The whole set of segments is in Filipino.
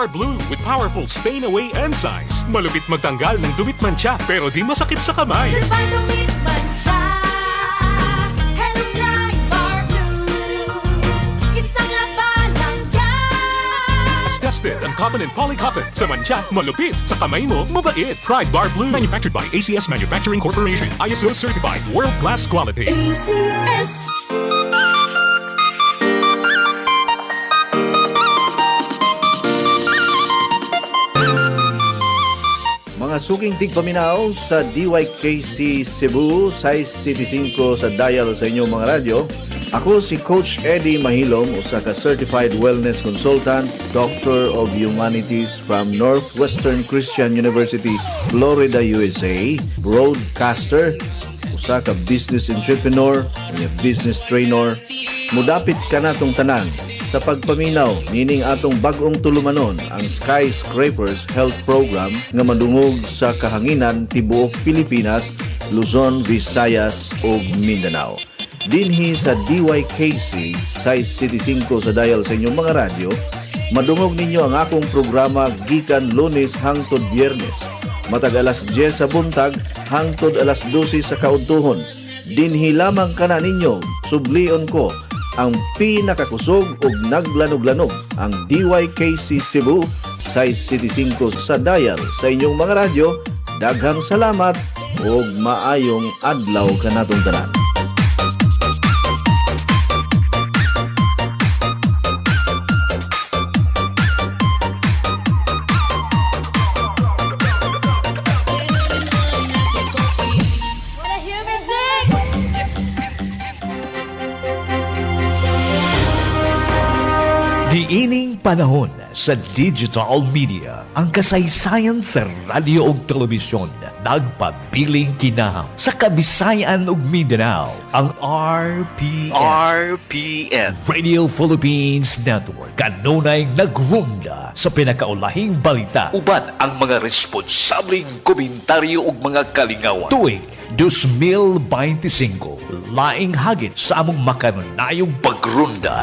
Bar Blue with powerful stain-away enzymes. Malupit magtanggal ng dumit mancha pero di masakit sa kamay. Goodbye dumit mancha. Hello Pride Bar Blue. Isang labalang yan. As tested ang cotton and polycotton. Sa mancha, malupit. Sa kamay mo, mabait. Pride Bar Blue. Manufactured by ACS Manufacturing Corporation. ISO certified. World-class quality. ACS. Mga suking tigpaminaw sa DYKC Cebu, size City 5 sa dial sa inyong mga radyo. Ako si Coach Eddie Mahilom, usa ka Certified Wellness Consultant, Doctor of Humanities from Northwestern Christian University, Florida, USA, broadcaster, usa ka business entrepreneur, business trainer. Mudapit ka natong tanan sa pagpaminaw, meaning atong bag-ong tulumanon ang Skyscrapers Health Program nga madungog sa kahanginan tibuok Pilipinas, Luzon, Visayas ug Mindanao. Dinhi sa DYKC, size City 5 sa dial sa inyong mga radyo, madungog ninyo ang akong programa gikan Lunes hangtod Biyernes, matag alas 10 sa buntag hangtod alas 12 sa kaudtuhon. Dinhi lamang kana ninyo, sublion ko, ang pinakakusog ug naglanog-lanog ang DYKC Cebu, size City 5 sa dial sa inyong mga radyo. Daghang salamat ug maayong adlaw kanatong tanan. Diining panahon sa digital media, ang kasaysayan sa radyo ug telebisyon nagpabiling kinahang sa Kabisayan ug Mindanao, ang RPN Radio Philippines Network kanunay nagrunda sa pinakaulahing balita uban ang mga responsableng komentaryo ug mga kalingawan. Tuig 2025, laing hagit sa among makanunayong pagrunda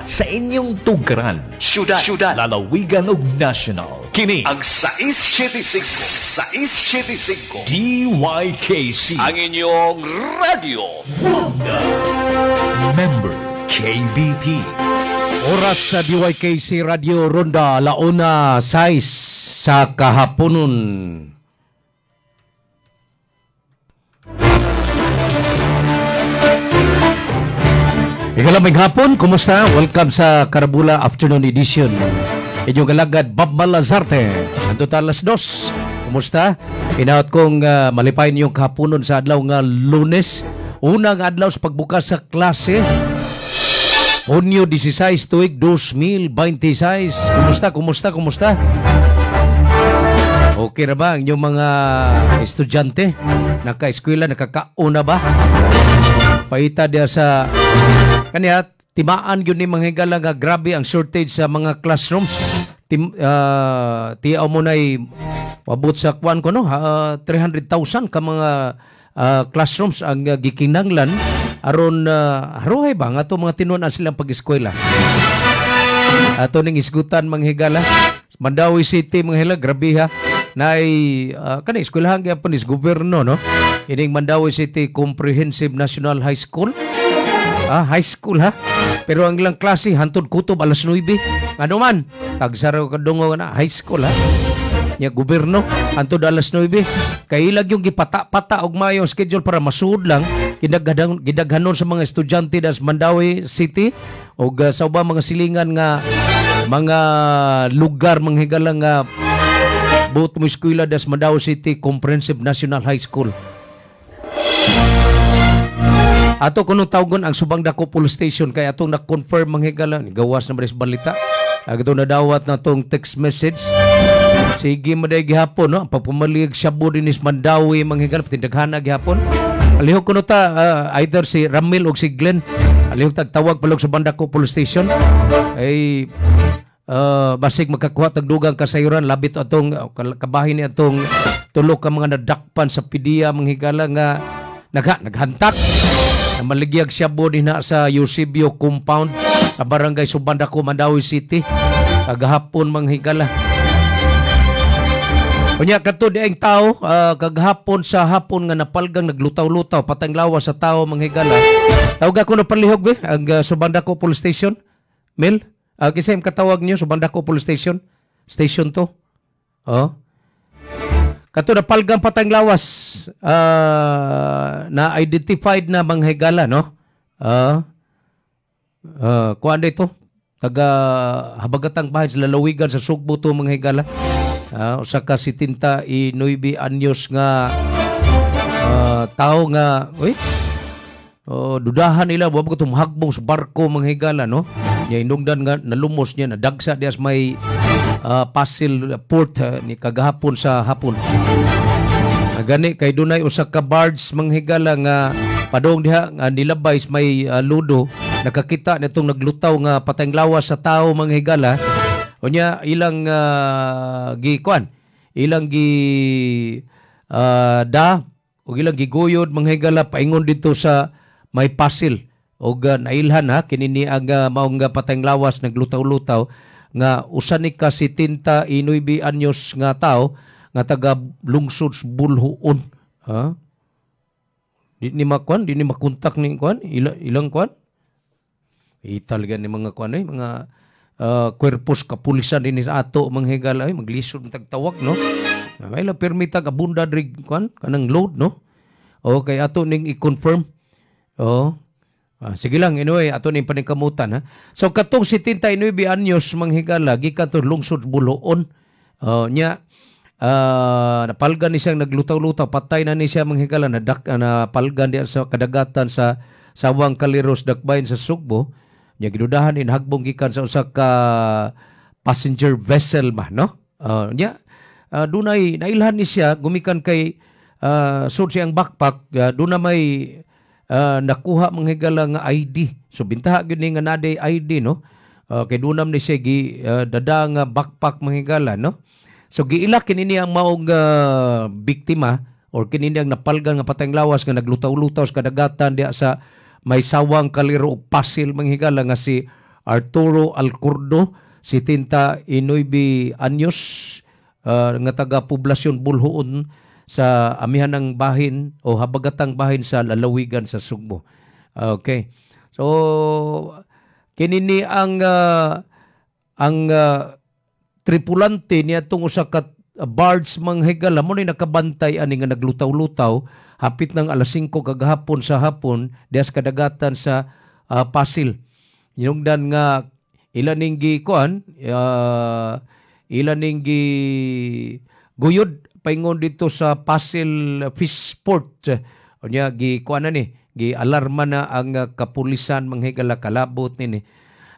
sa inyong tugaran, syudad, lalawigan ug national. Kini ang 675 DYKC, ang inyong radio. Member KBP. Oras sa DYKC Radio Ronda, launa 6 sa kahaponon. Ikalaming hapon, kumusta? Welcome sa Karabula Afternoon Edition. Inyong galagad, Bob Malazarte. Anto alas 2. Kumusta? Inaot kong malipayin yung kahaponon sa adlaw nga Lunes. Unang adlaw sa pagbukas sa klase. Hunyo 16, tuig 2026. Kumusta? Okay na ba ang inyong mga estudyante? Naka-eskwela, nakakauna ba? Paita dia sa kaniya timaan gyud ni mga higala nga grabe ang shortage sa mga classrooms. Tiaw mo nay pabot sa kwan ko no 300,000 ka mga classrooms ang gikinanglan aron haruhay ba nga to mga tinunan silang pag-eskwela. Ato ning isgutan mga higala. Mandawi City mga higala grabe ha. Nay kanay eskwelahan gyapon is gobyerno no. Ining Mandawi City Comprehensive National High School. High school ha. Pero ang ilang klase hantod kutob alas 9. Ano man, tagsaraw kadungo na high school ha. Nya gobyerno hantod alas 9. Kailag yung gipata-pata og maayong schedule para masuod lang gidaghanon sa mga estudyante das Mandawi City og sa ubang mga silingan nga mga lugar mga higala nga buot mo eskwela das Mandawi City Comprehensive National High School. Ato kuno tawgon ang Subang Dako Police Station kay atong na-confirm manghigala gawas na maris balita. Ato na dawat na tong text message. Sige maday gihapon no pagpumalig Shabu dinis Mandawi manghigala tindaghana gihapon. Alihok kuno ta either si Ramil o si Glenn. Alihok tagtawag palog Subang Dako Police Station. Ay basig magkakuha tag dugang kasayuran labit atong kabahin ni atong tulo ka mga nadakpan sa PDEA manghigala nga naghantak na maligyag Shabu din na sa Eusebio Compound sa barangay Subang Dako, Mandawi City. kagahapon manghigala. Kunya kadto di ang tao kagahapon sa hapon nga napalgang naglutaw-lutaw patang lawas sa tao manghigala. Tawag ako na palihog ang Subandako Police Station. Mil, kisay katawag niyo Subandako Police Station. Station to. Oh. Kato na palgang patang lawas na identified na manghigala, no? Kuan dito taga habagatang bahay sa lalawigan sa Sugbo to manghigala. Usa ka 79 anyos nga tao nga dudahan nila wa ko tumhagbong sa barko manghigala, no? Nya indungdan nga nalumos niya nadagsa dias may Pasil port ni kagahapon sa hapon. Gani kay dunay usa ka barge manghigala nga padong diha nga nilabay may ludo, nakakita nitong naglutaw nga patayng lawas sa tao manghigala. Unya ilang ilang o ilang giguyod manghigala paingon dito sa may Pasil og nailhan kinini ang maong patayng lawas naglutaw-lutaw nga usa ni ka 79 anyos nga tao nga taga lungsod Bulhuon. Di ni makontak ni kuan ilang kuan. Talaga ni mga kuan mga kwerpos kapulisan din sa ato manghigala maglisod tagtawag, no? May la permita ka bunda drig kuan kanang load, no? Okay, ato ning i-confirm. Sige lang, anyway, ato ning paningkamutan, ha? So, katong 79 anyos manghigala, gikan to lungsod Bulhuon. Napalgan ni siyang naglutaw-lutaw, patay na ni siya manghigala, napalgan diya sa kadagatan sa Sawang Kaliros, Dakbayan sa Sugbo. Nya gidudahan in hagbong gikan sa usa ka passenger vessel ba, no? Dunay nailhan ni siya gumikan kay sud siyang backpack, duna may nakuha manghigala nga ID. So bintaha gyud ni nga naday ID, no? Kay dunam ni siya dada nga backpack manghigala, no? So giila kinini ang maong biktima or kinini ang napalgan nga patayng lawas nga naglutaw-lutaw sa kadagatan diya sa may Sawang Kaliro ug Pasil manghigala nga si Arturo Alcurdo, 79 anyos, nga taga poblasyon Bulhuon sa amihan ng bahin o habagatang bahin sa lalawigan sa Sugbo. Okay. So kinini ang tripulante niya tong usa ka barge manghigala mo ni nakabantay ani nga naglutaw-lutaw hapit ng alas 5 kagahapon sa hapon dias kadagatan sa Pasil. Yungdan nga ilaning gi kuan ilaning gi guyod paingon dito sa Pasil Fish Port. Unya gi kuan na ni gi alarma na ang kapulisan manghigala kalabot ni.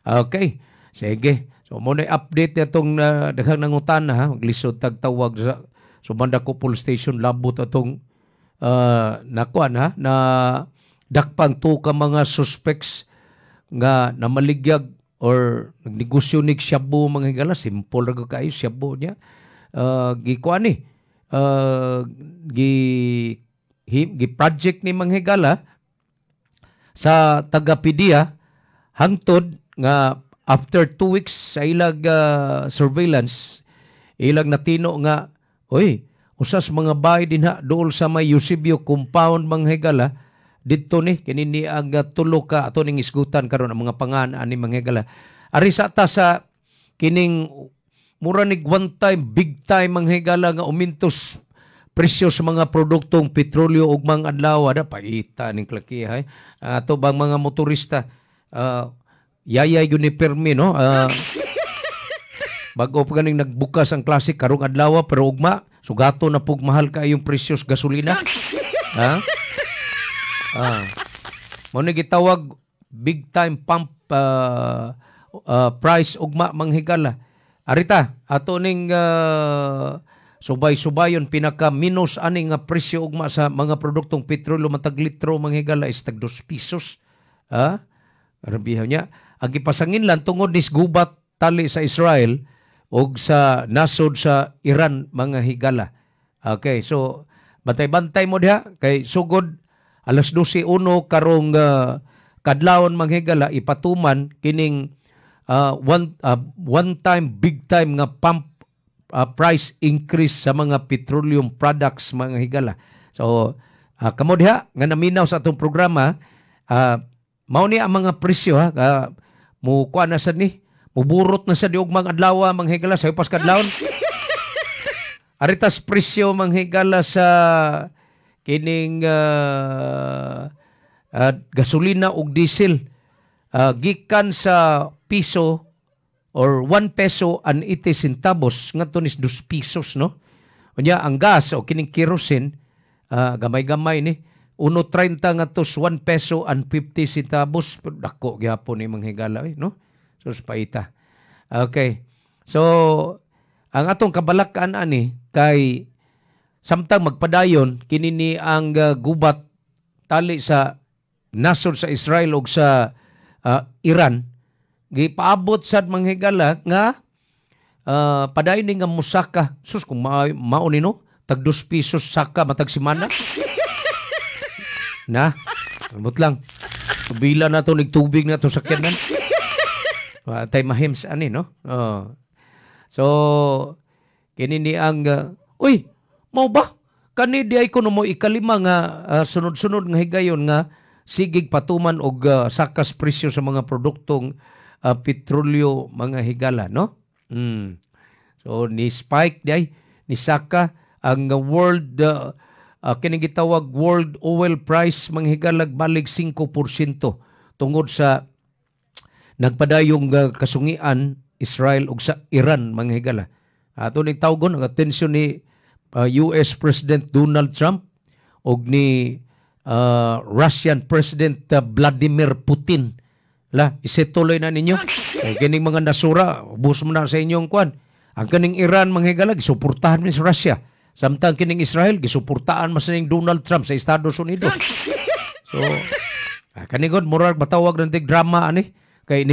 Okay, sige. So mo na update atong daghang nangutana, ha, maglisod tagtawag sa Subandako Police Station, labot atong nakuan, ha, na dakpang to ka mga suspects nga namaligyag or nagnegosyo ni shabu manghigala. Simple ra kayo shabu niya. Gikuan ni gi project ni manghigala sa taga-PDEA hangtod nga after 2 weeks sa ilag surveillance, ilag natino nga usas mga bahay din dool sa may Eusebio compound manghigala dito ni kinini ang tulo ka ato ning isgutan karon ang mga pangan ani manghigala. Ari sa ta sa kining mura nig one time big time manghigala nga umintos presyo sa mga produktong petrolyo ug mga adlaw ada paita ning klakihay. Ato bang mga motorista yayay yun ni permi, no? Bago pa ganing nagbukas ang classic karong adlaw pero ugma sugato na pug mahal ka yung presyos gasolina. Ha? Mo ni gitawag big time pump price ugma manghigala. Arita ato ning subay-subayon pinaka minus ani nga presyo ugma sa mga produktong petrolyo matag litro manghigala is tag 2 pesos. Arabihan niya ang ipasangin lang tungod ni gubat tali sa Israel o sa nasod sa Iran mga higala. Okay, so bantay-bantay mo diha kay sugod alas 12:01 karong kadlawon mga higala ipatuman kining one time big time nga pump price increase sa mga petroleum products mga higala. So kamo diha nga naminaw sa atong programa, mao ni ang mga presyo mo kuan na sad ni, muburot na sa diog mga adlaw mga higala sa pas kadlawon. Aritas presyo mga higala sa kining gasolina ug diesel gikan sa piso or 1 peso and 80 centavos ngadto ni 2 pesos no. Unya ang gas o kining kerosene gamay-gamay ni 1.30 ngadto 1 peso and 50 centavos, dako gyapon ni mga higala no. Sus paita. Okay. So ang atong kabalakan ani kay samtang magpadayon kini ni ang gubat tali sa nasod sa Israel ug sa Iran, gipaabot sad mga higala nga padayon ni nga musaka. Sus kung mao ni no, tag 2 pesos saka matag semana. Na, abot lang. Bila na to nigtubig na to sa sakyanan. Tay mahims ani no. So kini ni ang uy, mao ba? Kani di ay kuno mo ikalima nga sunod-sunod nga higayon nga sigig patuman og sakas presyo sa mga produktong petrolyo mga higala no. So ni spike di ay ni saka ang world kining gitawag world oil price mga higala balig 5% tungod sa nagpadayong kasungian Israel ug sa Iran mga higala. Ato ning tawgon ang atensyon ni US President Donald Trump ug ni Russian President Vladimir Putin. Isituloy na ninyo. Kining mga nasura, ubos mo na sa inyong kwan. Ang kining Iran mga higala gisuportahan ni sa Russia. Samtang kining Israel gisuportahan mas ning Donald Trump sa Estados Unidos. So kanigod murag matawag ng drama ani kay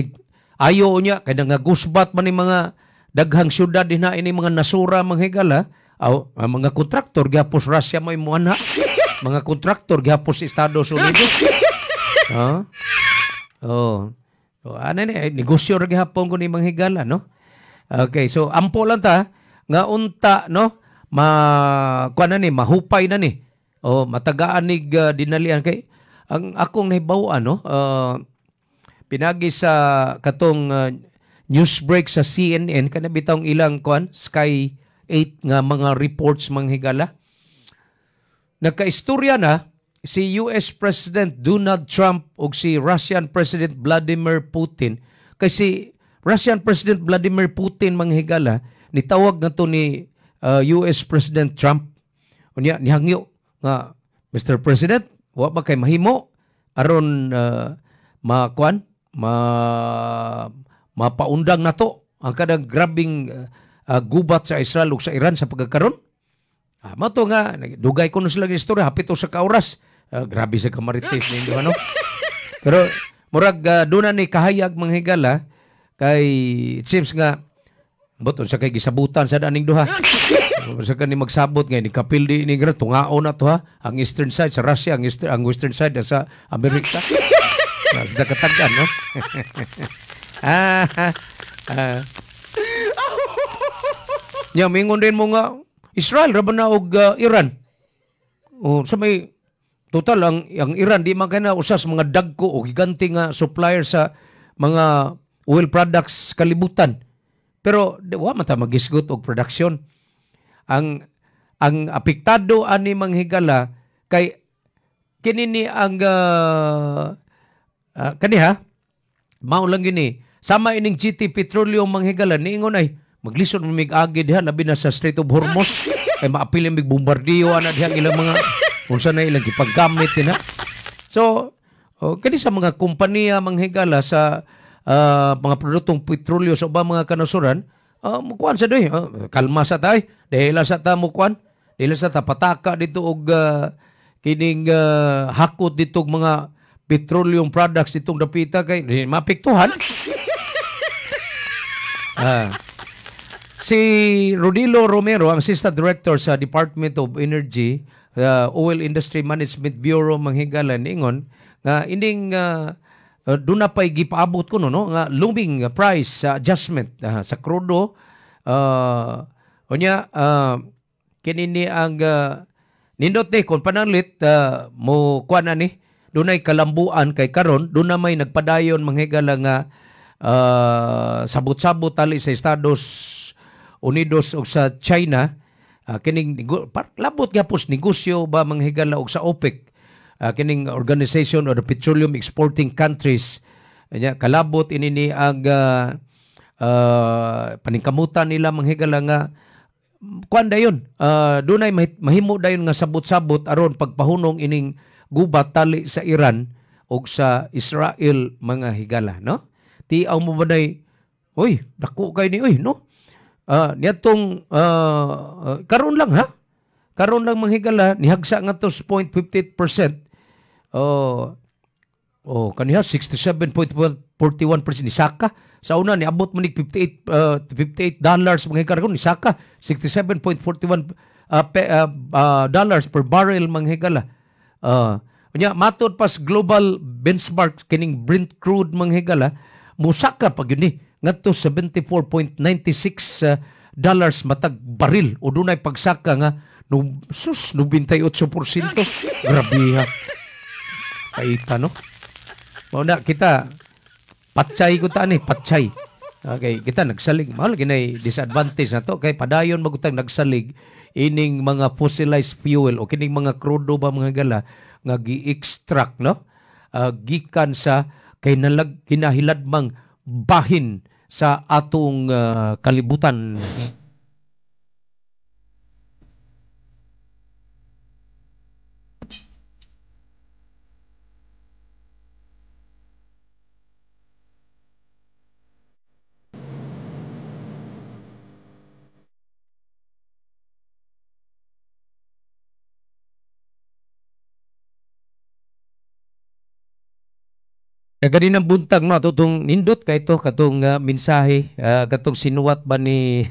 ayo niya kay nangagusbat man ni mga daghang syudad dinha ini mga nasura mga higala mga kontraktor gihapos Russia may muanha mga kontraktor gihapos Estados Unidos. So ano ni negosyo ra gihapon ko ni mga higala no. Okay, so ampo lang ta nga unta no kuan na ni mahupay na ni o matagaan nig dinalian kay ang akong nahibaw no pinagi sa katong news break sa CNN kana bitong ilang kuan Sky 8 nga mga reports mga higala. Nagkaistorya na si US President Donald Trump ug si Russian President Vladimir Putin. Kasi Russian President Vladimir Putin mga higala nitawag nga to ni US President Trump. Unya nihangyo nga Mr. President, wa ba kay mahimo aron mapaundang nato ang kadang grabing gubat sa Israel ug sa Iran sa pagkakaron. Mato nga dugay ko no sila ng istorya hapit sa kauras. Grabe sa kamarites ninyo ano. Pero murag doon ni kahayag mga higala kay it seems nga buton sa kay gisabutan sa daning duha. Sa kani magsabot nga ni kapildi ni gra tungaon na to ha. Ang eastern side sa Russia, ang western side sa Amerika. Sa katagan no. Nya mingon din mo nga Israel ra ba na og Iran. Sa may total ang Iran di man kana usas mga dagko o giganti nga supplier sa mga oil products kalibutan. Pero wa man ta magisgot og production. Ang apektado ani mga higala kay kini ni ang kaniha mao lang gini sama ining GT Petroleum mga higala niingon ay maglisod mo mig-agi diha labi na sa Strait of Hormuz kay maapil mig bombardiyo ana diha ilang mga unsa na ilang gipaggamit din ha. So kani sa mga kompanya mga higala sa mga produktong petrolyo sa ubang mga kanasuran mukuan sa doy kalma sa tay dahil sa ta mukuan dahil sa ta pataka dito og kining hakot dito mga petroleum products ditong dapita kay mapektuhan. Si Rodilo Romero, ang Assistant Director sa Department of Energy, Oil Industry Management Bureau, manghigala niingon nga ining doon na pa'y gipaabot ko no, nga looming price adjustment sa krudo. Kinini ang nindot ni kung pananglit mo kuan na ni dunay kalambuan kay karon doon na may nagpadayon manghigala nga sabot-sabot tali sa Estados Unidos o sa China kining labot gapos negosyo ba manghigala og sa OPEC kining Organization of the Petroleum Exporting Countries kalabot ini ang paningkamutan nila manghigala nga kuan dayon dunay mahimo dayon nga sabot-sabot aron pagpahunong ining gubat tali sa Iran o sa Israel mga higala no tiaw mo baday oy dako kay ni oy no niadtong karon lang mga higala nihagsa nga to 0.58%. Kaniha 67.41% ni Saka. Sa una niabot man ni $58 mga higala ni Saka 67.41 dollars per barrel mga higala. Matod pas global benchmark kining Brent crude mga higala musaka pag yun ni ngadto 74.96 dollars matag baril o dunay pagsaka nga 98%. Grabe ha. Kaita no. Mauna kita patsay ko ta ni patsay. Okay, kita nagsalig. Mahal ginay disadvantage na to kay padayon magutang nagsalig ining mga fossilized fuel o kining mga krudo ba mga gala nga gi-extract no. Gikan sa kay kinahiladmang bahin sa atong kalibutan. Kaninang buntag no atong nindot kay to katong mensahe katong sinuwat ba ni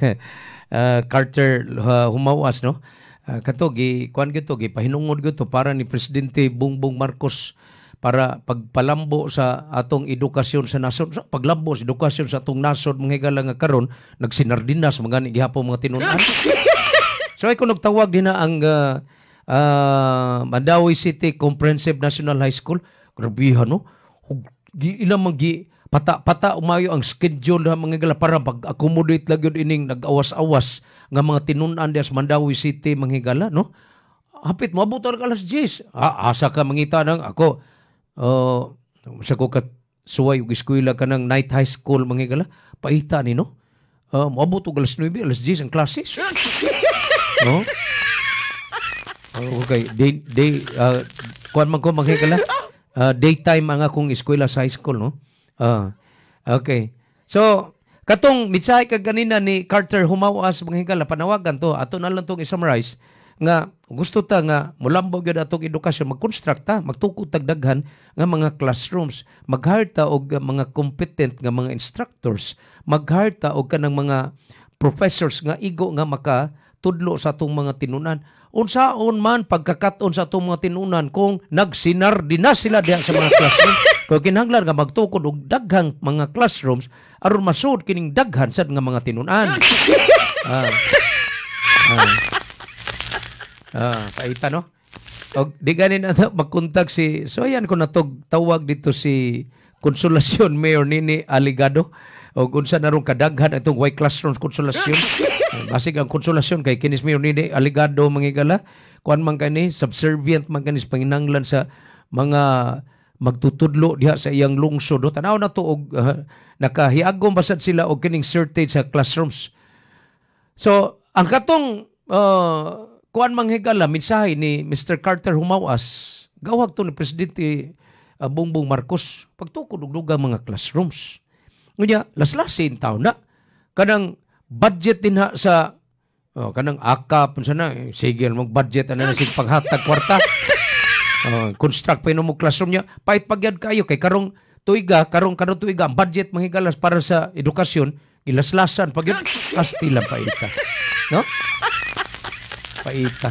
Carter Humawas no kato gi kuan gito gi pahinungod gito para ni Presidente Bongbong Marcos para pagpalambo sa atong edukasyon sa nasod sa paglambo sa edukasyon sa atong nasod mga higala nga karon nagsinardinas mga ni gihapon mga tinunan. So ay ko nagtawag din na ang Mandawi City Comprehensive National High School. Grabihan no. Ilang magi pata umayo ang schedule ng mga higala para pag-accommodate lang yun ining nag-awas-awas nga mga tinunan diya sa Mandawi City mga higala no. Hapit maabot ang alas 10. Asa ka mangita nang ako sa ko kat suway ug eskwela ka ng night high school mga higala paita ni no. Maabot og alas 9 alas 10 ang klase. No? Okay, kuan man ko mga higala. Daytime ang akong eskwela sa high school, no? Okay. So, katong mitsahe kag ganina ni Carter Humawas mga higala, panawagan to, ato na lang itong i-summarize, nga gusto ta nga mulambog yun atong edukasyon, mag-construct ta, magtukod tagdaghan nga mga classrooms, mag-hire ta og mga competent nga mga instructors, mag-hire ta og kanang mga professors nga igo nga makatudlo sa atong mga tinunan. Unsaon man pagkakaton sa atong mga tinunan kung nagsinardinas sila diha sa mga classroom. Kung kinahanglan nga magtukod og daghang mga classrooms aron masud kining daghan sad nga mga tinunan. Paita no. Og di ganin ato magkontak si so ayan ko natog tawag dito si Konsolasyon Mayor Nini Aligado. O unsa na ron kadaghan itong white classrooms Konsolasyon. Basig ang Konsolasyon kay kinis Mayor Nini Aligado mangigala. Kuan man kani subservient man kani sa panginanglan sa mga magtutudlo diha sa iyang lungsod. Tanaw na to og nakahiagom basad sila og kining certificate sa classrooms. So ang katong kuan manghigala mensahe ni Mr. Carter Humawas gawag to ni Presidente Bongbong Marcos pagtukod og dugang mga classrooms. Ngunya laslasin taon na kanang budget din ha sa kanang akap unsa na sige mag budget ana na sig paghatag kwarta. Construct pa mo classroom niya pait pagyad kayo kay karong tuiga ang budget manghigalas para sa edukasyon ilaslasan pagyud kastila paita. No? Paita.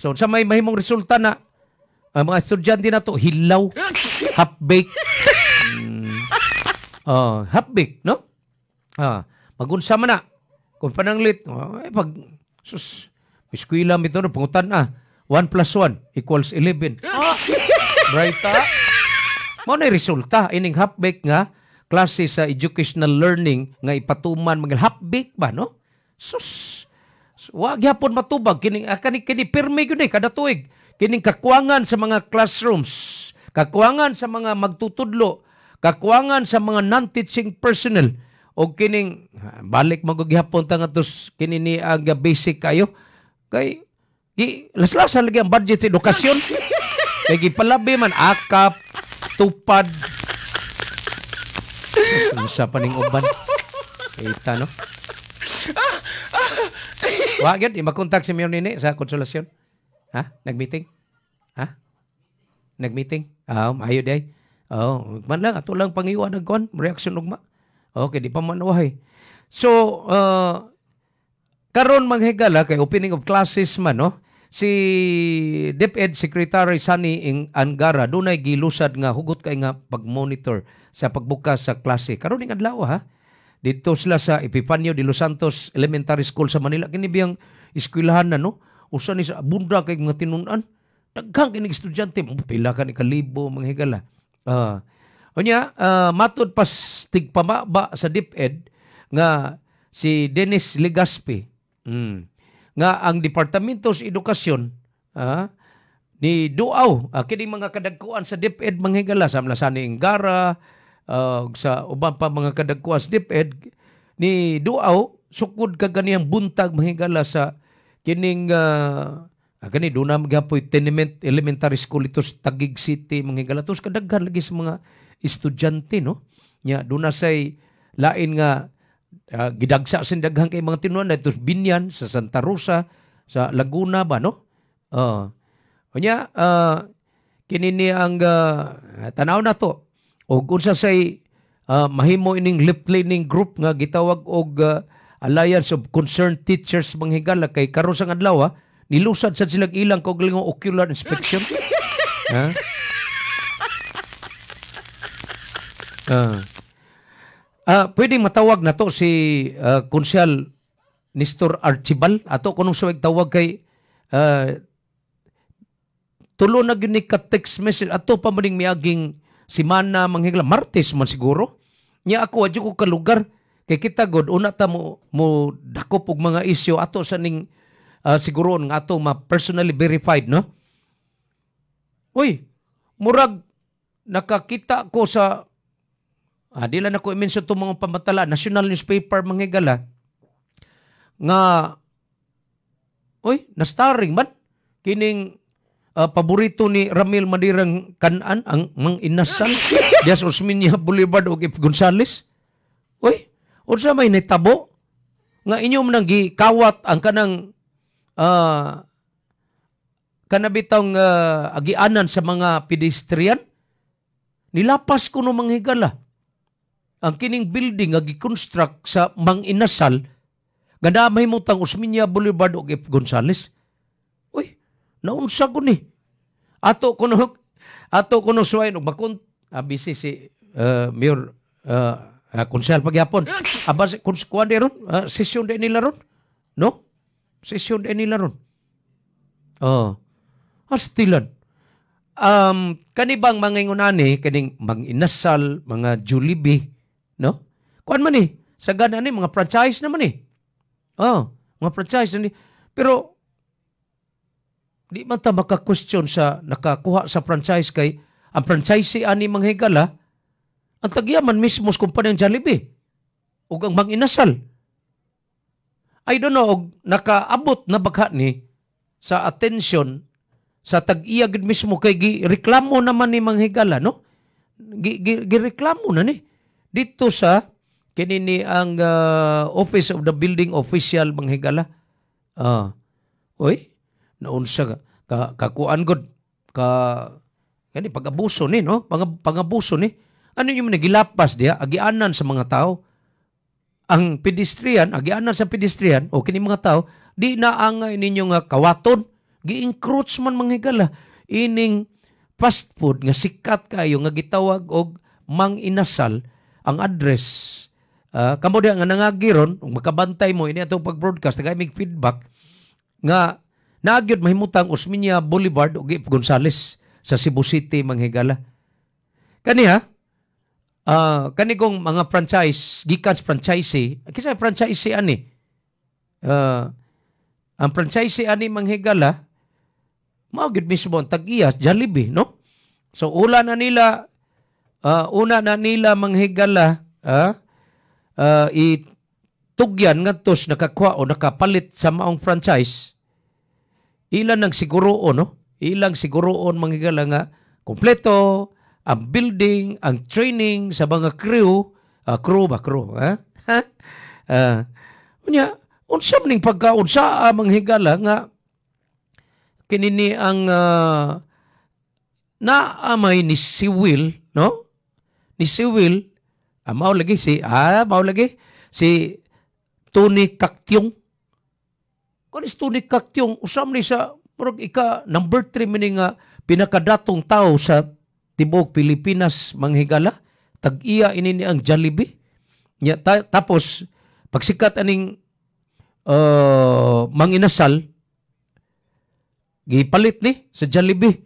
So sa may mahimong resulta na mga estudyante na to hilaw, half-baked, half-baked, no? Magunsa man na. Kung pananglit, pag, sus, eskwela ito na, pangutan 1 plus 1 equals 11. Right, Mao na resulta, ining half-baked nga, klase sa educational learning, nga ipatuman, mga half-baked ba, no? Sus, wag yapon matubag, kini pirmi yun kada tuig. Kining kakuangan sa mga classrooms, kakuangan sa mga magtutudlo, kakuangan sa mga non-teaching personnel, o kining balik magugihapon tanga tos kini ni ang basic kayo kay laslasan lagi ang budget sa edukasyon kay gipalabi man akap tupad sa paning uban kita no wa gyud makontak si Mayor Nini sa konsolasyon nagmeeting nagmeeting ayo day man lang ato lang pangiwan nagkon reaction ugma. Okay, di pa manuhay. So, karon manghigala kay opening of classes man, no? Si DepEd Secretary Sunny Angara dunay gilusad nga hugot kay nga pag-monitor sa pagbukas sa klase. Karon ning adlaw dito sila sa Epifanio de Los Santos Elementary School sa Manila. Kini biyang eskwelahan na, no? Usa ni sa bunda kay mga tinunan. Daghang kini estudyante, pila ka ni kalibo manghigala. Matod pas tigpamaba sa DepEd nga si Dennis Legaspi nga ang Departamento sa Edukasyon ni Duaw kini mga kadagkuan sa DepEd manghigala sa Mlasani Angara sa uban pa mga kadagkuan sa DepEd ni Duaw sukod ka ganiyang buntag manghigala sa kining kani duna magapoy tenement elementary school ito sa Taguig City manghigala tos kadaghan lagi sa mga estudyante, no? Nya doon na say lain nga gidagsa sa daghang kay mga tinuan dito Binyan sa Santa Rosa sa Laguna ba, no? Kini ni ang tanaw na to. O kung sa say mahimo ining lip cleaning group nga gitawag og Alliance of Concerned Teachers manghigala kay karon sang adlaw nilusad sa silang ilang kog ocular inspection. Pwedeng matawag na to si Konsyal Nestor Archibal ato kunong suwag tawag kay tulo na gini ka text message ato pa maning miaging simana manghigla Martes man siguro nya ako adyo ko ka lugar kay kita god una ta mo dakop og mga isyu ato sa ning siguro nga ato ma personally verified, no? Uy, murag nakakita ko sa di lang ako i-mention itong mga pamatala, national newspaper manghigala, nga, na-starring man, kining paborito ni Ramil Madirang Kanan, ang Mang Inasal, Dias Osmeña Boulevard o If Gonzales. Unsa may netabo, nga inyong nang gikawat ang kanang, kanabitang agianan sa mga pedestrian, nilapas ko no manghigala. Ang kining building nga gi-construct sa Mang Inasal nga damay mo tang Osmeña Boulevard o If Gonzales. Naunsa ko ni. Ato kuno suway og bakon busy si Mayor Konsehal pagyapon. Aba kuan ron session din nila ron. No? Session din nila ron. Astilan. Kanibang mga ingunani kaning Mang Inasal, mga Jollibee, no? Kuan man ni, sa gana ni mga franchise naman ni. Mga franchise ni. Pero di man ta maka-question sa nakakuha sa franchise kay ang franchisee ani manghigala ang tagyaman mismo sa kumpanyang Jollibee ug ang Mang Inasal. I don't know og nakaabot na bagha ni sa atensyon sa tag-iya gid mismo kay gireklamo naman ni manghigala, no? Gireklamo na ni dito sa kinini ang Office of the Building Official manghigala. Naunsa kakuan god kani pag-abuso ni, no? Pag-abuso ni. Ano yung nagilapas diha agianan sa mga tao. Ang pedestrian, agianan sa pedestrian o kini mga tao di na ang ninyo nga kawaton gi-encroach man manghigala ining fast food nga sikat kayo nga gitawag og Mang Inasal ang address. Kamo diha nga nangagiron, makabantay mo ini atong pag-broadcast, tagay mig feedback nga naagyod mahimutang Osmeña Boulevard ug Ip Gonzales sa Cebu City, Manghigala. Kaniha, kani kong mga franchise, gikan franchisee, kisa franchisee ani. Ang franchisee ani Manghigala, mao gid mismo ang tag-iyas Jollibee, no? So una na nila Manghigala, itugyan ngadtos nakakuha o nakapalit sa maong franchise. Ilan nang siguroon, no? Ilang siguroon Manghigala nga kompleto ang building, ang training sa mga crew, unya, unsa maning pagkaunsa Manghigala nga kinini ang naamay ni si Will, no? Ni si Will, mao lagi si Tony Cactiong. Kung si Tony Cactiong, usam ni sa parang number 3 mini nga pinakadatong tao sa tibuok Pilipinas, Manghigala. Tag-iya ini ang Jollibee. Tapos, pagsikat aning Manginasal, gipalit ni sa Jollibee.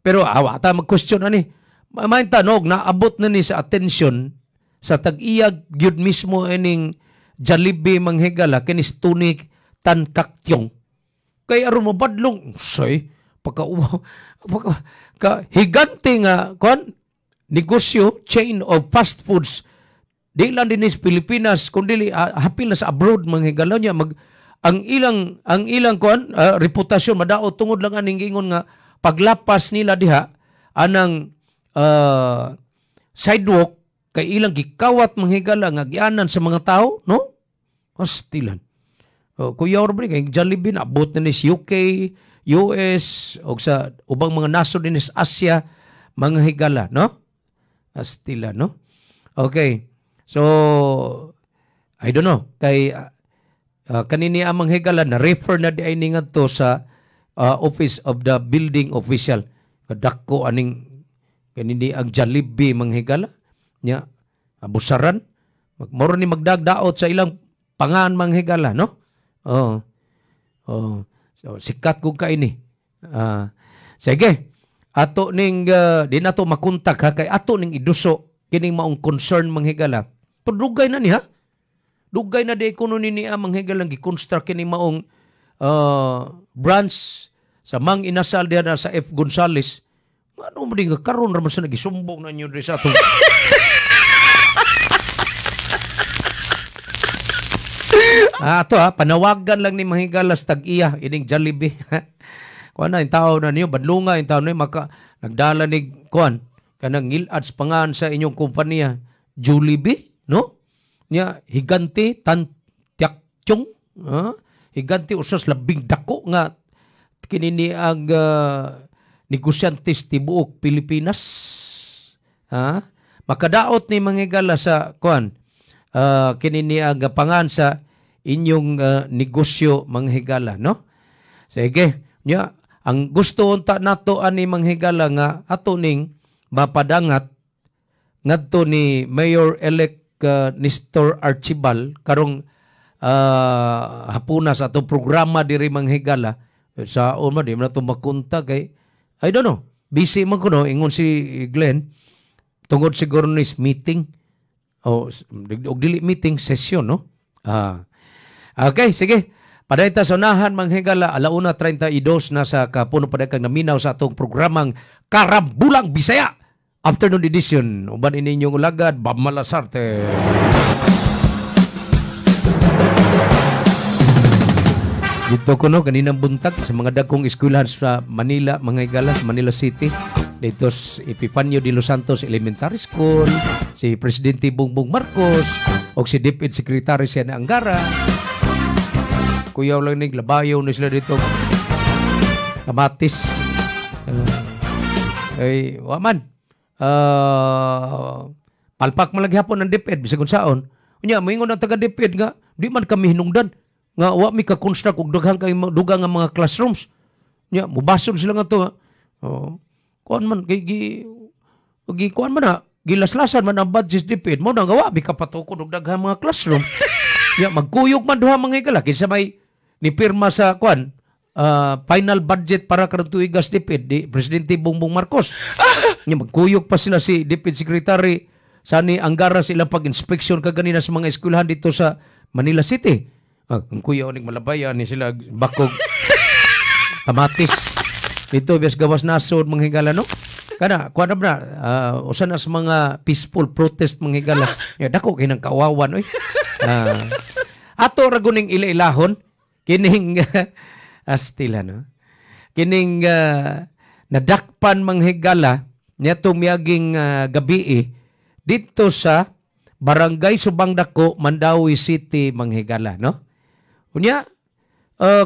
Pero awata mag-question ani. May tanog na abot na ni sa atensyon sa tag-iyag gyud mismo ining Jollibee Manghigala kinis Tony Tan Cactiong. Kay aron mabadlong say higante nga negosyo chain of fast foods di lang din sa Pilipinas kundi hapil na sa abroad Manghigala niya ang ilang reputasyon madaot tungod lang aning ingon nga paglapas nila diha anang sidewalk kay ilang gikawat Manghigala nga gianan sa mga tao, no? Hostilan. Kuya Orbre kay Jollibee na abot na ni sa UK, US o sa ubang mga nasod din sa Asia Manghigala, no? Hostilan, no? Okay. So I don't know kay kanini ang Manghigala na refer na di ay ngadto sa Office of the Building Official. Kadako aning kanini ang Jollibee Manghigala nya abusaran moro ni magdagdaot sa ilang pangan Manghigala, no? So sikat ko kaini. Sige. Ato ning di nato makontak ha kay ato ning iduso kining maong concern Manghigala. Tudugay na ni ha. Dugay na di kuno ni Manghigala gi-construct kining maong branch sa Manginasal diha na sa F. Gonzales. Ano mo din nga karon raman sa nagisumbong na nyo sa atong ato panawagan lang ni Manghigala sa tag-iya ining Jollibee. Kuan na yung tao na niyo badlunga yung tao na nagdala ni kuan kanang ngilad sa pangan sa inyong kumpanya Jollibee, no? Nya higante Tan Cactiong, higante usas labing dako nga kinini ang negosyantes tibuok Pilipinas. Makadaot ni Manghigala sa kuan kinini ang pangan sa inyong negosyo Manghigala, no? Sige, nya ang gusto unta nato ani Manghigala nga ato ning mapadangat ngadto ni Mayor-elect Nestor Archibal karong hapuna sa atong programa diri Manghigala sa uma di man nato makunta kay I don't know. Busy man kuno ingon si Glenn tungod siguro ni meeting o dili meeting session, no? Okay, sige. Padayta sa unahan Manghigala 1:32 na sa kapuno padayang naminaw sa atong programang Karambulang Bisaya Afternoon Edition. Uban inyong ulagad Bob Malasarte. Dito ko no, kaninang buntag sa mga dagkong eskwelahan sa Manila, Manghigala, sa Manila City. Dito sa Epifanio de los Santos Elementary School, si Presidente Bongbong Marcos, o si Deputy Secretary siya na Angara. Kuyaw lang naglabayaw na sila dito. Kamatis. Waman. Palpak malaghapon ng DepEd, bisag unsaon. Unya, moingon ang taga-DepEd nga, di man kami hinungdan. Nga wa mi ka-construct og dugang nga mga classrooms. Nya mubasod sila nga to. Kuan man kay kuan man na gilaslasan man ang budget DepEd mo nang gawa bikapatukod og daghang mga classroom. Ya magkuyog man duha mga higala kinsa may ni pirma sa kwan final budget para karong tuigas DepEd di Presidente Bongbong Marcos. Nya magkuyog pa sila si DepEd Secretary sani Angara sa ilang pag-inspeksyon kaganina sa mga eskwelahan dito sa Manila City. Ang kuya unig malabayan ni sila bakog kamatis. Dito bias gawas nasod mga higala no. Kana kuan na usa na sa mga peaceful protest mga higala. Ya dako kay nang kawawan oy. Ato ra guning ilailahon kining astila no. Kining nadakpan mga higala niadtong miaging gabi dito sa Barangay Subang Dako, Mandawi City mga higala no. Unya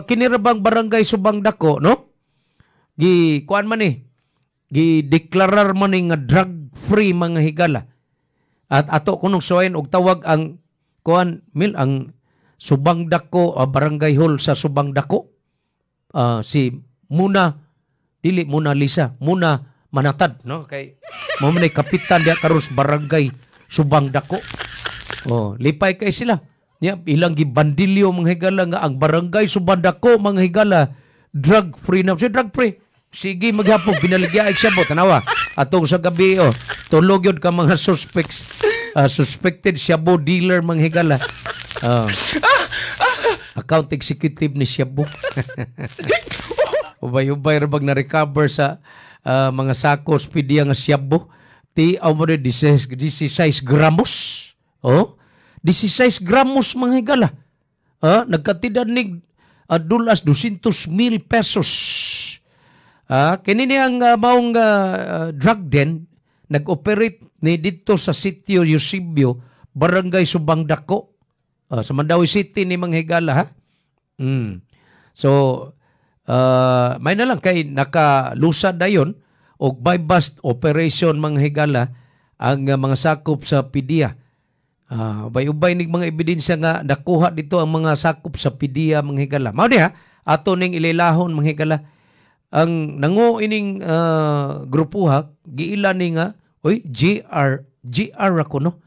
kinirabang Barangay Subang Dako no. Gi kuan man gi-deklarar man nga drug-free mga higala. At ato kunong suwayin og tawag ang kuan mil ang Subang Dako Barangay Hall sa Subang Dako. Si Muna dili Muna Lisa, Muna Manatad no kay mo man kapitan dia karos Barangay Subang Dako. Lipay kay sila. Nya ilang gibandilyo mga higala nga ang Barangay Subang Dako mga higala drug-free na. Si drug-free. Sige maghapon binaligyaig siya mo tanawa atong sa gabi tulog yun ka mga suspected shabu dealer mga higala account executive ni shabu ubay-ubay rabag na recover sa mga sakos pidiya nga shabu ti amore 16 gramos 16 gramos mga higala nagkatidad ni dulas 200,000 pesos. Kini ang maong drug den nag-operate ni dito sa sitio Eusebio, Barangay Subang Dako, sa Mandawi City ni mga higala ha. So may na lang kay nakalusad dayon og by-bust operation mga higala ang mga sakop sa PDEA. Ubay-ubay ning mga ebidensya nga nakuha dito ang mga sakop sa PDEA mga higala. Mao diha ato ning ililahon mga higala. Ang nango ining grupuha giila ni nga GR ako no.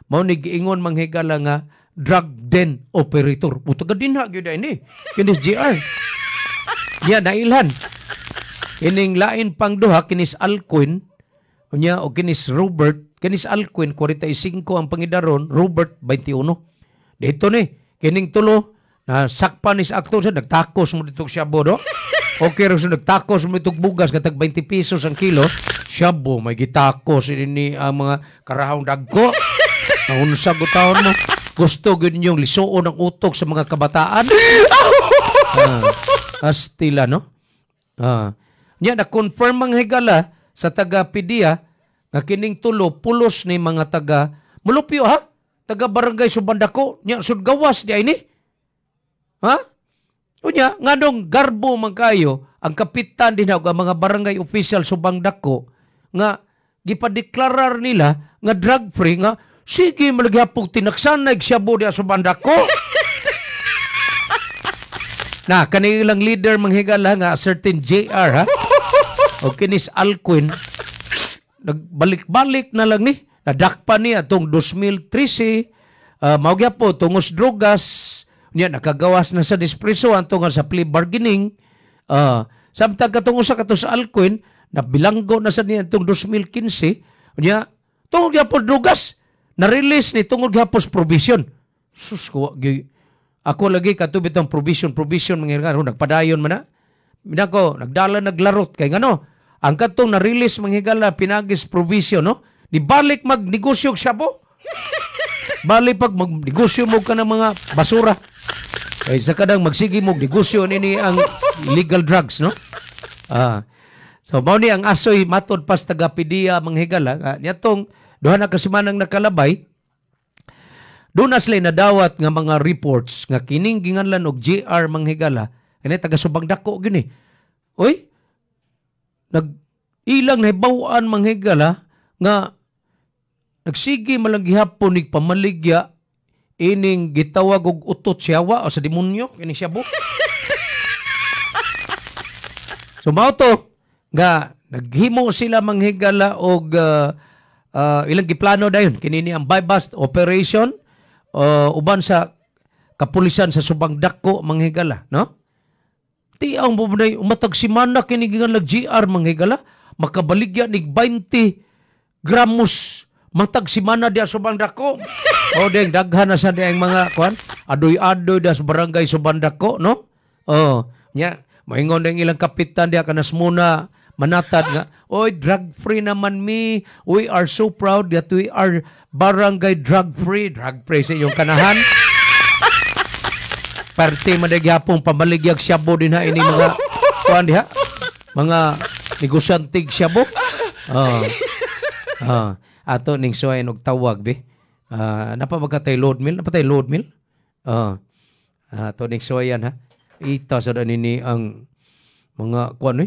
Mao ni giingon mga higala nga drug den operator. Utaga dinha gyud ini. Kinis GR. Nya nailhan. Ining lain pang duha kinis Alcuin unya o kinis Robert. Kinis Alcuin 45 ang pangidaron, Robert 21. Dito ni kining tulo na sakpan is aktor siya nagtakos mo dito siya bodo. Okay, rin nagtakos mo itong bugas katag 20 pesos ang kilo. Siyabo, may gitakos ini ang mga karahong dagko. Ang unsa gutahon mo. Gusto yun yung lisuon ng utok sa mga kabataan. Astila, no? Nya, na-confirm mga higala sa taga-PDEA nga kining tulo, pulos ni mga taga Mulupyo, ha? Taga-Barangay Subang Dako. Nya, sudgawas di ini. Ha? Unya, nganong garbo man kayo ang kapitan din ang mga barangay official Subang Dako nga gipadeklarar nila nga drug free nga sige malagyapong tinaksanay shabu di Subang Dako. Na kanilang leader manghigala nga certain JR ha o kinis Alcuin nagbalik-balik na lang ni nadakpan niya tong 2013 mao gyapon tungos drogas. Nya nakagawas na sa dispreso tungod sa plea bargaining. Samtang katong usa kato sa Alcuin na bilanggo na sa niya itong 2015. Nya tungod gyapon drugas na release ni tungod gyapon provision. Sus ko ako lagi katubit ang provision mga nagpadayon man na. Minako nagdala naglarot kay ngano ang katong na release mga higala pinagis provision no. Di balik magnegosyo siya po. Balik pag magnegosyo mo ka ng mga basura. Ay sa kadang magsige mo negosyo nini ang illegal drugs no. So mao ni ang asoy matod pas taga PDEA mga higala nyatong duha na kasimanang nakalabay. Doon na sila nadawat nga mga reports nga kining ginganlan og JR mga higala kani taga Subang Dako gini. Oy. Ilang nahibawaan mga higala nga nagsige malang gihapon nig pamaligya ining gitawag og utot siyawa o sa demonyo kini siya bu. So mao to nga naghimo sila manghigala og ilang giplano dayon kinini ang buy bust operation uban sa kapulisan sa Subang Dako manghigala, no? Ti ang bumunay umatag simana kini gikan GR manghigala makabaligya nig 20 gramos matag simana dia Subang Dako. O deng daghan na sa diang mga kuan adoy-adoy da sa barangay Subang Dako, no? Nya moingon deng ilang kapitan dia kanas muna manatad nga, oy, drug-free naman mi. We are so proud that we are barangay drug-free. Drug-free sa iyong kanahan. Parte madagyapong pamaligyag syabo din ha ini mga kuan diha. Mga negosyantig syabo. Ato ning suwayan og tawag be. Napabagkatay load mill, napatay load mill. Ato ning suwayan ha. Ita sa nini ang mga kuan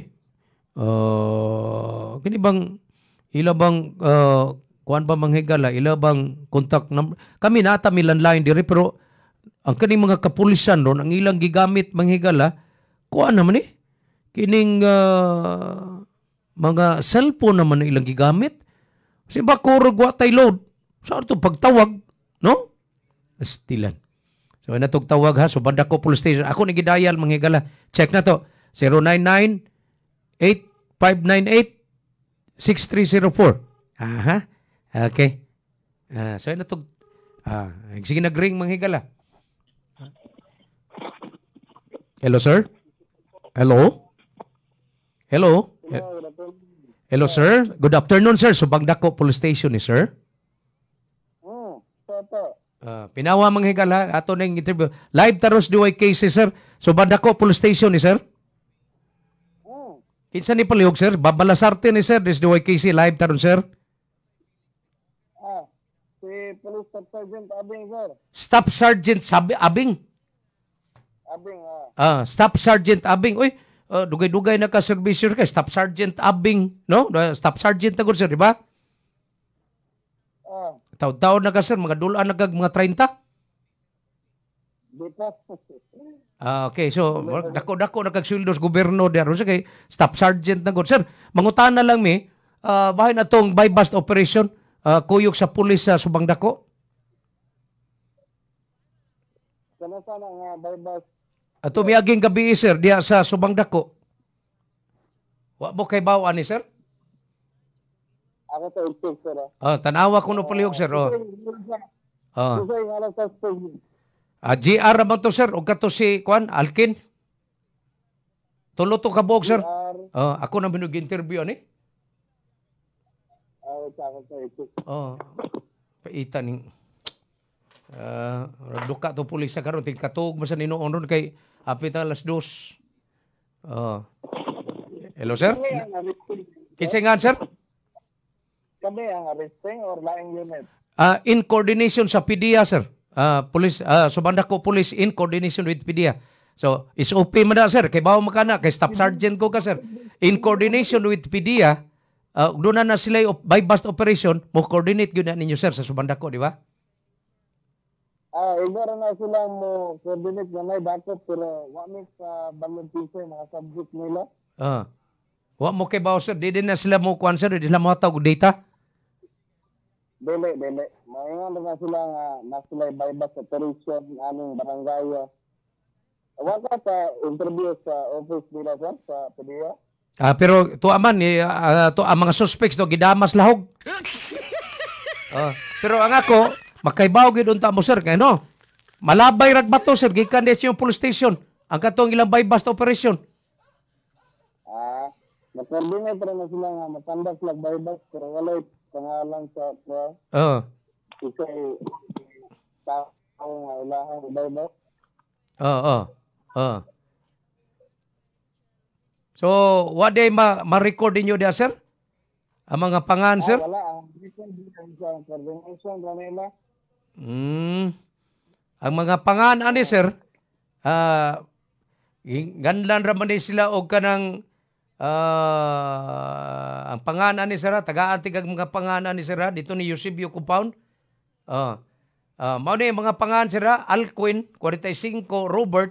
kini bang ila bang kuan ba manghigala ila bang contact number kami nata milan line diri pero ang kaning mga kapulisan ron ang ilang gigamit manghigala kuan naman kining mga cellphone naman ang ilang gigamit si ba kurog wa tay load sa ato pagtawag, no? Astilan. So natog tawag ha, Subang Dako Police Station. Ako ni gidayal manghigala. Check na to. 099-8598-6304. Aha. Okay. So natog sige nag-ring manghigala. Hello, sir? Hello? Hello? Hello, sir? Good afternoon, sir. Subang Dako Police Station, sir. Pinawa manghigala ato ning interview. Live taros duay cases, sir. Subang Dako Police Station ni sir. Kinsa ni palihog, sir? Babalasarte ni sir. This duay case live taron, sir. Si Police Staff Sergeant Abing, sir. Staff Sergeant Abing. Abing, Staff Sergeant Abing. Uy, dugay-dugay na ka servisyo kay Staff Sergeant Abing, no? Staff Sergeant tagod, sir, di ba? Taon-taon na ka, sir. Mga dulaan na kag mga 30? Okay, so dako-dako na kag sweldo sa gobyerno diaro sa kay Staff Sergeant na god. Sir, mangutana lang mi, bahin atong buy bust operation kuyog sa pulis sa Subang Dako. Sana nga buy bust. Ato miaging gabi, sir, diya sa Subang Dako. Wa mo kay bawaan ni, sir? Ako to i-check, sir. Tanawa ko no palihog, sir. GR naman to, sir. O kato si Kwan, Alkin. Tulo to kabuok, sir. Ako na minug-interview, ani? Paita ning duka to pulis sa karon tig katug mo sa ninoon ron kay apit alas 2. Hello, sir? Kinsa nga, sir? Kami ang arresting or laing unit? In coordination sa PDEA, sir. Police, Subang Dako Police in coordination with PDEA. So, SOP man na, sir. Kay bawa makana, kay Staff Sergeant ko ka, sir. In coordination with PDEA, doon na sila by bust operation, mo coordinate yun na ninyo, sir, sa Subang Dako, di ba? Igora na sila mo coordinate na may backup pero wami sa balontiso mga subject nila. Wa mo kay bawa, sir. Di din na sila mo kuan, sir. Di sila mo tawag data. Dili. Maingon na sila nga na sila buy bust operation aming barangay. Wala sa interview sa office nila, sir, sa PDEA. Pero to aman to ang mga suspects to gidamas lahog. Pero ang ako makaibaw gid unta mo, sir, kay no. Malabay rag bato, sir, gikan des yung police station. Ang katong ilang buy bust operation. Na-coordinate rin na sila nga matandas lang buy bust pero wala pangalan sa isa'y tao nga ilahan buy bust. So, what day ma-record niyo dia, sir? Ang mga pangan, sir? Wala. Ang coordination na nila. Ang mga pangan, ani, sir, ganlan raman din sila o kanang ang panganan ni sir, taga-antig ang mga panganan ni sir dito ni Eusebio Compound. Mao ni mga panganan sir, Alquin 45, Robert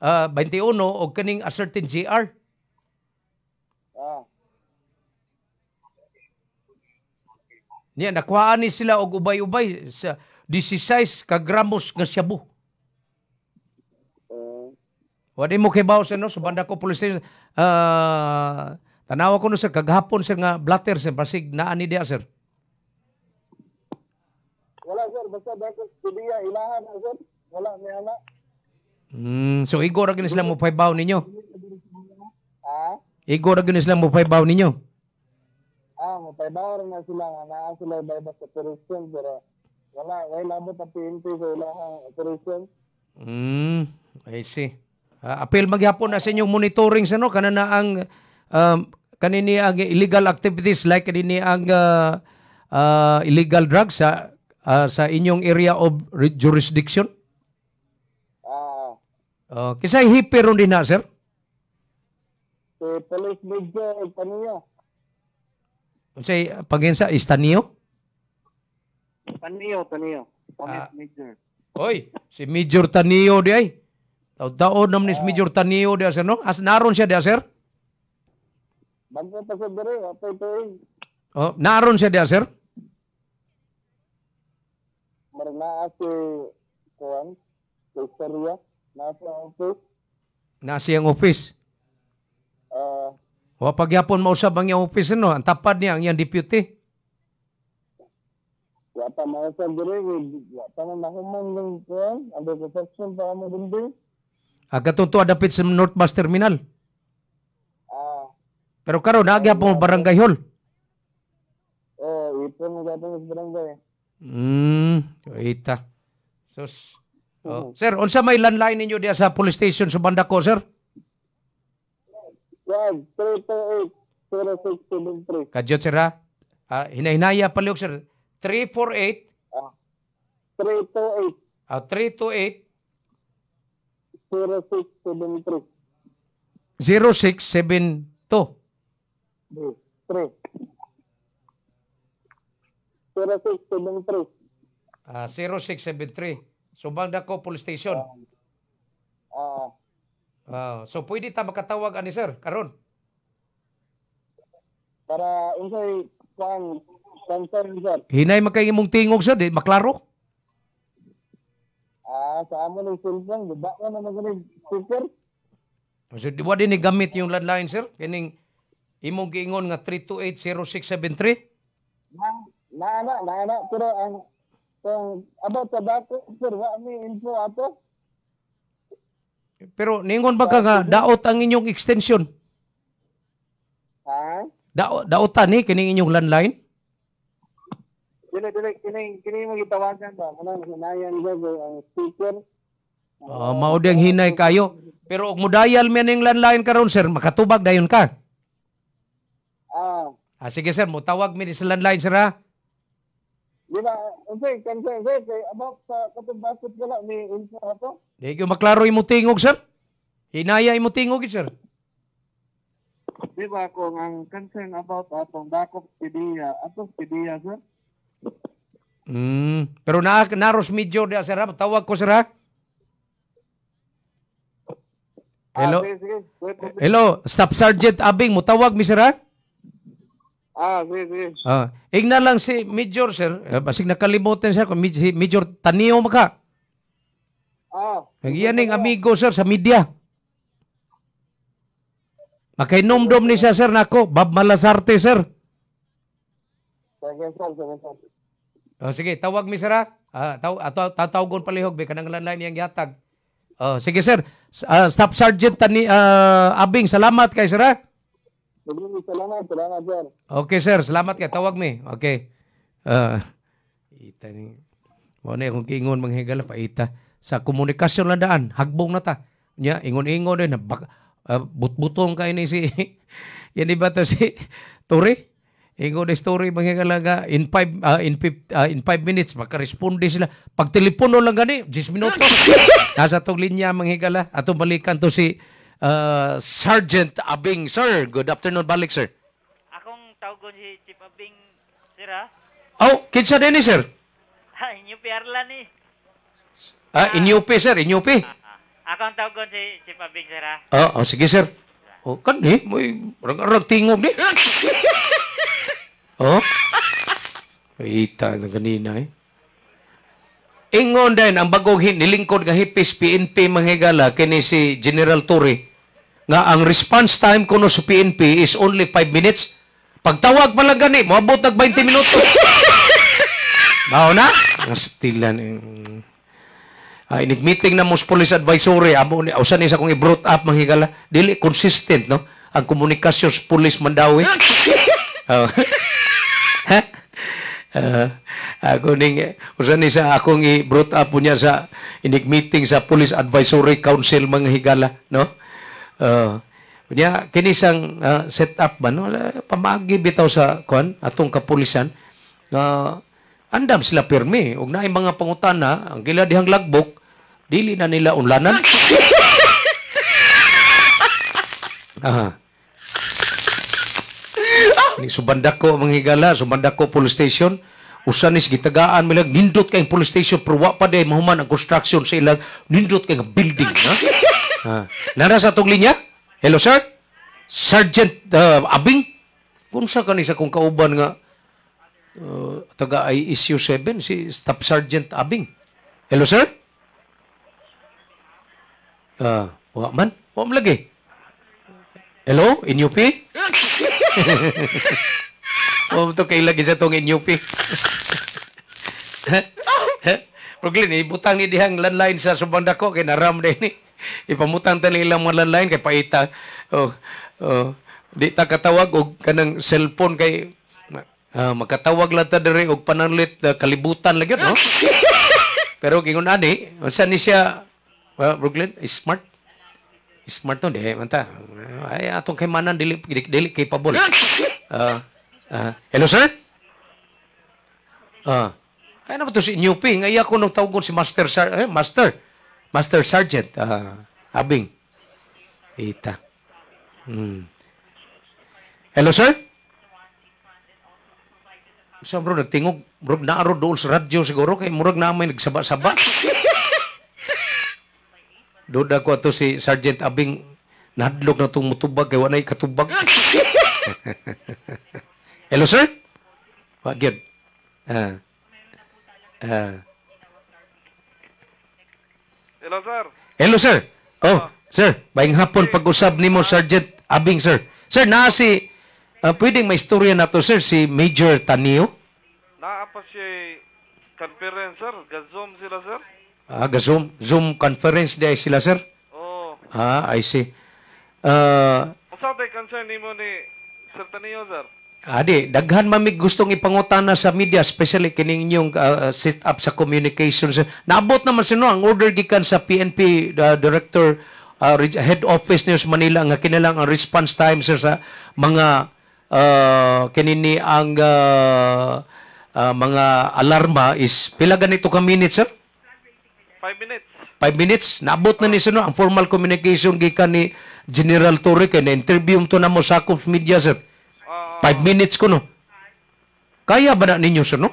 21 og kaning a certain GR. Niya, nakuhaan ni sila og ubay-ubay sa 16 ka gramos nga shabu. Wadi mo kibaw sir, no? So, banda ko police station. Tanawa ko no sir, kaghapon sir nga blatter sir, basig naani diya sir. Wala sir, basta dako pidiya ilahan na sir. Wala may ana. So igo ra gini sila mo paybaw ninyo. Ah, Igo ra gini sila mo paybaw ninyo. mapaybaw rin na sila nga naa sila baybas sa operation pero wala labot ang PNP sa ilahang operation. I see. Appeal maghapon na sa inyong monitoring sa no kanana ang kanini ang illegal activities like kanini ang illegal drugs sa inyong area of jurisdiction. Kisay hiper ron din na sir? Si Police Major Paniyo. Unsay paginsa Istanio? Paniyo. Police Major. Oy, si Major Tanio di ay. Taon naman ni Major Tanio di sir no? As naron siya di sir? Bago pa sa dere, apay tuig. Oh, naron siya di sir? Marna si Kuan, si Seria, nasa office. Nasa iyang office. O pagyapon mausab ang iyang office no? Ang tapad niya ang iyang deputy. Wata mga sa dere, wata na nahuman ng Kuan, ang reception pa mo din. Agatunto adapit sa North Bus Terminal. Pero karon nagyapon mo barangay hall. Ipon mo gatong sa barangay. Ita. Sus. Sir, unsa may landline ninyo diya sa police station sa banda ko, sir? Yan, 328-0673. Kadyot, sir, ha? Hinahinaya paliog, sir. 348. 328. 328. 0673. 0672. 3. 0673. 0673. So, banda ko police station. So, pwede ta makatawag ani, sir, karon. Para unsay concern, sir. Hinay magkayong tingog, sir, di maklaro. Sa amon ng cellphone, baba ko na magaling speaker. So, di ba din gamit yung landline, sir? Kining imong giingon nga 328-0673? Na, pero ang about sa dako, sir, wa may info ato. Pero ningon ba ka nga daot ang inyong extension? Daotan ni kining inyong landline? Kini mo gitawagan ba? Anong hinayan ba ang speaker? Mao diyang hinay kayo. Pero og mo dial man ning landline karon, sir, makatubag dayon ka. Sige, sir, mo tawag mi sa landline, sir, ha? Di ba, okay, about sa katubasot ko lang, may info ato? Di ko maklaro imo tingog, sir. Hinaya imo tingog, sir. Di ba kung ang concern about atong dakop pidiya, sir? Pero naros medyo dia, sir, ha? Tawag ko, sir, ha? Hello? Sige. Hello, Staff Sergeant Abing, mo tawag mi, sir, ha? Sige. Igna lang si Major, sir. Basig nakalimutan, sir, kung si Major Tanio maka. Ang iyaning amigo, sir, sa media. Makainomdom ni siya, sir, nako. Bob Malasarte, sir. Sige, tawag mi, sir, ha? Tatawgon palihog, be, kanang landline niyang yatag. Sige, sir. Staff Sergeant Abing, salamat kay, sir, ha? Salamat, sir. Okay, sir. Salamat kay. Tawag mi. Okay. Ita ni. Muna akong kiingon manghigala pa ita. Sa komunikasyon lang daan. Hagbong na ta. Nya, ingon-ingon din. Butbutong kayo ni si... Yan ba to si Tori? Ingon na story manghigala nga in 5 minutes makaresponde sila. Pag telepono lang gani, 10 minutos. Nasa tong linya manghigala. Atong balikan to si Sergeant Abing. Sir, good afternoon balik, sir. Akong tawgon si Chief Abing, sir, ha? Kinsa din ni, sir? Inyo Pierla ni. Inyupi, sir, inyupi. Akong tawgon si Chief Abing, sir, ha? Sige, sir. Kan ni, may rag tingog ni. Ita na ganina eh. Ingon din ang bagong nilingkod nga hipis PNP manghigala kini si General Torre nga ang response time kuno sa PNP is only 5 minutes. Pagtawag pa lang gani, moabot nag 20 minutos. Mao na? Stilan. Inig-meeting na most police advisory, amo ni usa ni sa kong i-brought up manghigala, dili consistent no ang komunikasyon sa police Mandawi. Ako ning usa ni sa akong i-brought up niya sa inig-meeting sa Police Advisory Council manghigala no. Kanya kini sang setup ba no pamagi bitaw sa kuan atong kapulisan andam sila pirmi ug naay mga pangutana ang gila dihang lagbok dili na nila unlanan. Ni Subandako manghigala, Subandako Police Station, usa ni gitagaan milag nindot kay police station pero wa pa day mahuman ang construction sa ilang nindot kay building na. Nara sa atong linya? Hello sir? Sergeant Abing? Kunsa ka ni sa kong kauban nga taga ISU 7 si Staff Sergeant Abing. Hello sir? Wa man? Wa man lagi. Hello? INUP? Ito kay lagi sa itong INUP. Proglin, ibutang ni dihang landline sa Subandako kay naram din ni. Ipamutang tali ilang mga landline kay paita. Di ta katawag og kanang cellphone kay magkatawag lang ta diri og pananlit kalibutan lagi no. Pero kingon ani, unsa ni siya Brooklyn, smart. Smart no, di manta. Ay atong kay manan dili capable. Hello sir? Ay na ba to si Newping? Ay ako nung tawagon si Master Sergeant Abing. Ita. Hello sir? So bro nagtingog, bro naaro dool sa radyo siguro kay murag na may nagsaba-saba. Duda ko ato si Sergeant Abing nadlog na itong mutubag kaya wanay katubag. Hello, sir? What good? Hello, sir. Hello, sir. Oh, sir. Bayang hapon pag-usab ni mo, Sergeant Abing, sir. Sir, naa si, pwedeng may istorya na to, sir, si Major Tanio? Naa pa siya conference, sir. Gazom sila, sir. Zoom conference day sila, sir? Oo. I see. Usa tay concern nimo ni Sir Tanio, sir? Adi, daghan mamig gustong ipangutana sa media, especially kining inyong set up sa communications. Naabot naman sino ang order gikan sa PNP Director Head Office News Manila nga kinilang ang response time, sir, sa mga kinini ang mga alarma is pila ganito ka minutes, sir? 5 minutes. 5 minutes. Naabot na ni sino ang formal communication gikan ni General Torre kay na-interview to na mo sa akong media, sir. 5 minutes ko, no? Kaya ba na ninyo, sir, no?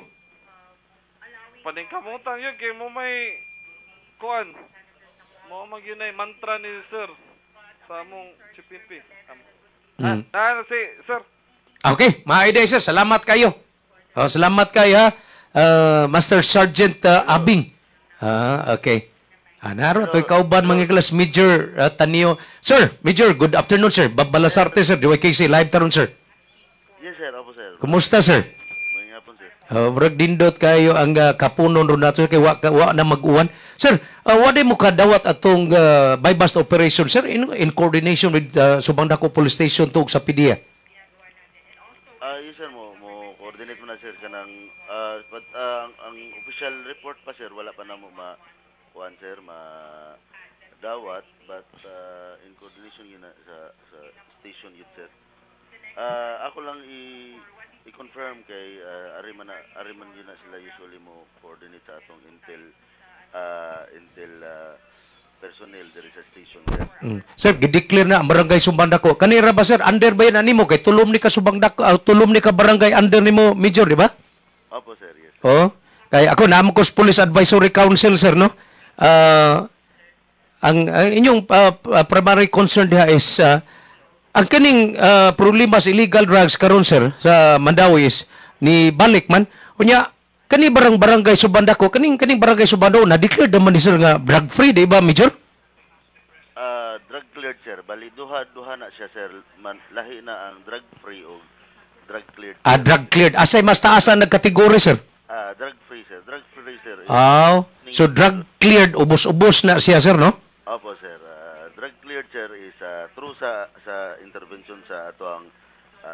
Paningkamutan yun kay mo may kuan. Mo yun ay mantra ni sir sa among CPP. Si sir. Okay, mga sir. Salamat kayo. Salamat kayo, Master Sergeant Abing. Okay. Naro, ito'y kauban mga klas, Major Tanio. Sir, Major, good afternoon, sir. Balasarte, sir. DYKC, live taron, sir. Yes, sir. Opo, sir. Kumusta, sir? May nga po, sir. Brag dindot kayo ang kapunon ron nato, kay wa na mag-uwan. Sir, wala mo kadawat atong bypass operation, sir, in coordination with Subandako Police Station to sa PDEA? Yes, sir. Mo coordinate mo na, sir, kanang but ang official report pa, sir, wala pa na mo sir, dawat, but in coordination yun sa station yun, sir. Ako lang i-confirm kay Ariman yun na sila usually mo coordinate sa atong intel personnel there sa station, sir. Sir, gideclare na ang barangay Subandako. Kanira ba, sir? Under ba yan animo? Kay tulom ni ka Subandako, tulom ni ka barangay under ni mo, Major, di ba? Opo, sir, yes. Kay ako naman ko Police Advisory Council, sir, no? Ang inyong primary concern diha is ang kaning problema sa illegal drugs karon, sir, sa Mandawi is ni balik man Unya, kani barangay Subandako, kaning barangay Subando, na-declare naman ni sir nga drug-free, di ba, Major? Drug cleared, sir. Bali, duha na siya, sir. Lahi na ang drug-free o drug-cleared. Drug-cleared. Asay mas taasan nagkategory, sir? Drug-free, sir. Drug-free, sir. So drug-cleared, ubos-ubos na siya, sir, no? Opo, sir. Drug-cleared, sir, is through sa intervention sa ato ang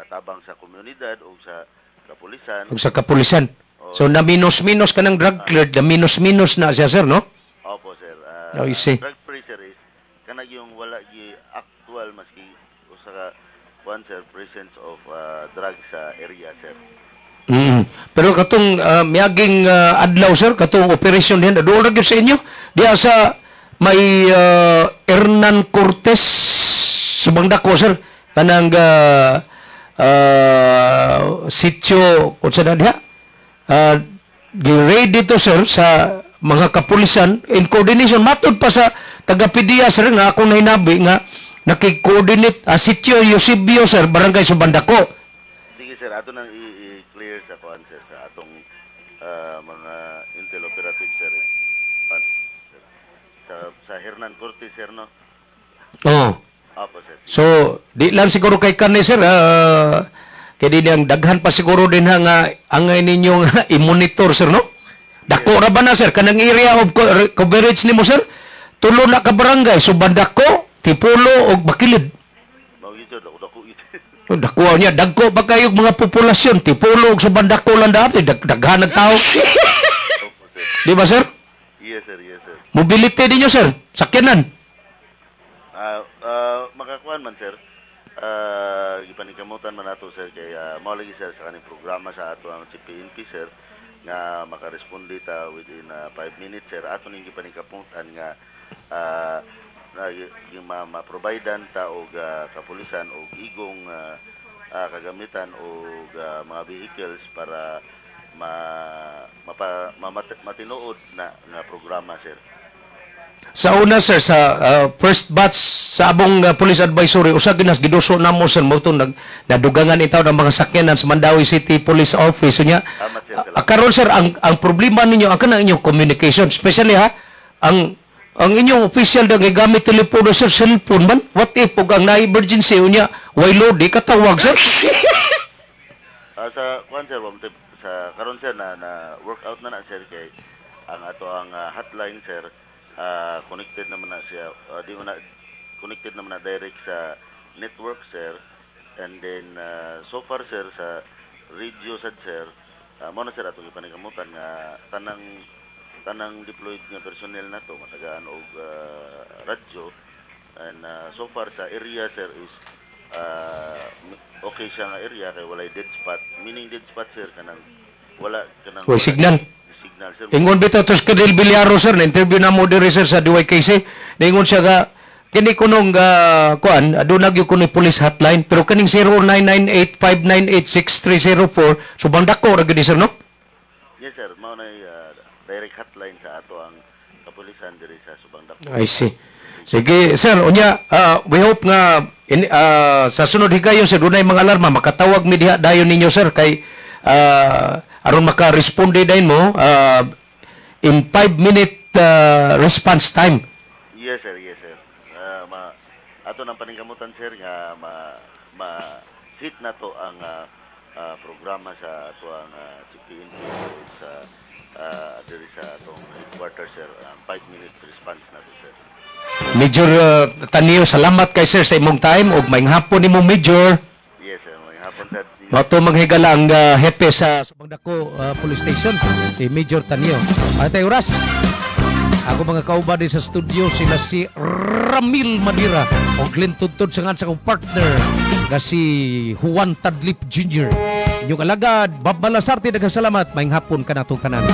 tabang sa komunidad o sa kapulisan. O sa kapulisan. So, na-minus-minus ka ng drug-cleared, na-minus-minus na siya, sir, no? Opo, sir. I see. Drug-free, sir, is kanag yung wala yung actual maski o sa sir, presence of drugs sa area, sir. Pero katong miyaging adlaw, sir, katong operation din, doon rin sa inyo, diya sa may Hernan Cortez, Subandako, sir, kanang sityo, kung saan na diya, ready to, sir, sa mga kapulisan, in coordination, matod pa sa taga-PDEA, sir, nga akong nahinabi, nga nakikoordinate sityo Eusebio, sir, barangay Subandako. Sige, sir, ato nang i-clear sa kuan, sir, sa atong mga intel operative, sir. Sa Hernan Cortez, sir, no? Oo. Opo, sir. So, di lang siguro kay Kani, sir, kaya din ang daghan pa siguro din nga angay ninyong i-monitor, sir, no? Dako ra ba na, sir? Kanang area of coverage ni mo, sir? Tulo na ka barangay, Subandako, Tipulo, o Bakilid. Dako niya, dagko ba kayo mga populasyon? Tipulo, o Subandako lang dati, daghan ng tao. Di ba, sir? Yes, sir, yes, sir. Mobility din nyo, sir? Sakyanan? Makakuan man, sir. Ipanikamutan man nato, sir, kay maulagi, sir, sa kaning programa sa ato ang CPNP, sir, nga makaresponde ta within 5 minutes, sir. Ato ning ipanikamutan nga yung ma-providean ta og kapulisan og igong kagamitan og mga vehicles para matinuod na programa, sir. Sa una, sir, sa first batch sa abong police advisory, usa ginas giduso namo, sir, mo itong nadugangan itaw ng mga sakyanan sa Mandawi City Police Office. So, karon, sir, ang problema ninyo, ang kanang inyong communication, especially ang inyong official na gamit telepono, sir, cellphone man. What if ang na-emergency unya, waylo, di katawag, sir? Sa kuan, sir, sa karon, sir, na workout na, sir, kay ang ato ang hotline, sir, connected naman na siya, connected naman na direct sa network, sir. And then, so far, sir, sa radio, sir, muna, sir, ato ipanikamutan nga tanang deployed nga personnel na to, matagaan og radyo. And so far sa area, sir, is okay siya nga area kay walay dead spot. Meaning dead spot, sir, kanang wala kanang signal. Sir. Ingon bitaw tos Kadil Bilyaro, sir, na interview na mo diri, sir, sa DYKC. Ingon siya ga kini kunong kuan aduna gyud kuno police hotline, pero kaning 0998-598-6304 Subandako ra gyud, sir, no? Yes, sir, mao na direct hotline sa ato ang kapulisan diri sa Subandako. I see. Sige, sir, unya we hope nga sa sunod higayon, sir, dunay mga alarma makatawag mi diha dayon ninyo, sir, kay aron maka-responde din mo in 5-minute response time. Yes, sir, yes, sir. Ato nang paningkamutan, sir, nga ma-hit na to ang programa sa ato ang CPNP sa diri sa atong headquarters, sir. 5-minute response na to, sir. Major Tanio, salamat kay sir sa imong time ug maayong hapon nimo, Major. Yes, sir, maayong hapon, sir. Mato maghigala ang hepe sa Subandako Police Station, si Major Tanio. Atay oras. Ako mga kauban sa studio, sila si Ramil Madira o Glenn Tudtod sa nga sa kong partner nga si Juan Tadlip Jr. Inyong alagad, Bob Malasarte, nagsalamat. Maayong hapon ka na itong kanan.